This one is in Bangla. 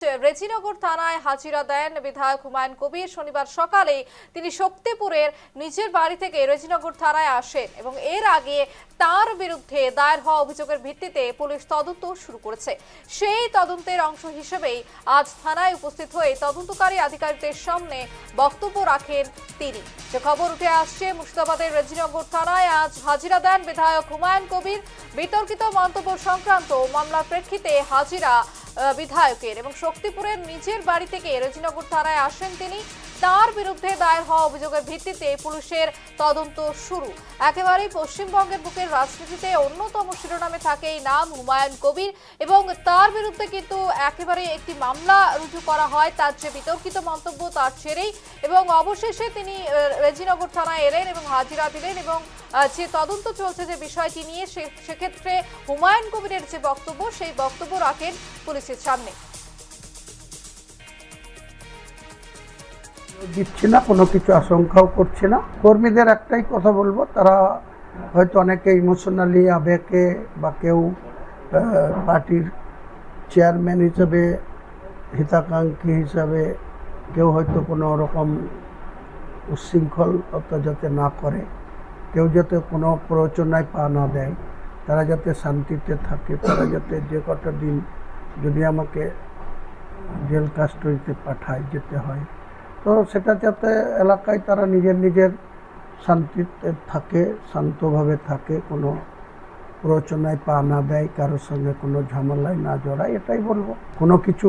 রেজিনগর থানায় হাজিরা দেন বিধায়ক হুমায়ুন কবির। শনিবার সকালে তিনি শক্তিপুরের নিজের বাড়ি থেকে রেজিনগর থানায় আসেন এবং এর আগে তার বিরুদ্ধে দায়ের হওয়া অভিযোগের ভিত্তিতে পুলিশ তদন্ত শুরু করেছে। সেই তদন্তের অংশ হিসেবেই আজ থানায় উপস্থিত হয়ে তদন্তকারী আধিকারিকদের সামনে বক্তব্য রাখেন তিনি। যে খবর উঠে আসছে, মুর্শিদাবাদের রেজিনগর থানায় আজ হাজিরা দেন বিধায়ক হুমায়ুন কবির। বিতর্কিত মন্তব্য সংক্রান্ত মামলার প্রেক্ষিতে হাজিরা বিধায়কের এবং শক্তিপুরের নিজের বাড়ি থেকে রেজিনগর থানায় আসেন তিনি। তার বিরুদ্ধে দায়ের হওয়া অভিযোগের ভিত্তিতে পুলিশের তদন্ত শুরু। একেবারেই পশ্চিমবঙ্গের বুকের রাজনীতিতে অন্যতম শিরোনামে থাকে এই নাম হুমায়ুন কবির এবং তার বিরুদ্ধে কিন্তু একেবারে একটি মামলা রুজু করা হয় তার যে বিতর্কিত মন্তব্য তার ছেড়েই, এবং অবশেষে তিনি রেজিনগর থানায় এলেন এবং হাজিরা দিলেন এবং যে তদন্ত চলছে যে বিষয়টি নিয়ে সেক্ষেত্রে হুমায়ুন কবিরের যে বক্তব্য সেই বক্তব্য রাখেন পুলিশের সামনে। দিচ্ছি না, কোনো কিছু আশঙ্কাও করছি না। কর্মীদের একটাই কথা বলবো, তারা হয়তো অনেকে ইমোশনালি আবেগে বা কেউ পার্টির চেয়ারম্যান হিসেবে হিতাকাঙ্ক্ষী হিসাবে কেউ হয়তো কোনো রকম উচ্ছৃঙ্খলতা যাতে না করে, কেউ যাতে কোনো প্ররোচনায় পা না দেয়, তারা যাতে শান্তিতে থাকে, তারা যাতে যে কটা দিন যদি আমাকে জেল কাস্টডিতে পাঠায় যেতে হয়, তো সেটা যাতে এলাকায় তারা নিজের শান্তিতে থাকে, শান্তভাবে থাকে, কোনো প্ররোচনায় পা না দেয়, কারোর সঙ্গে কোনো ঝামেলায় না জড়ায়, এটাই বলবো। কোনো কিছু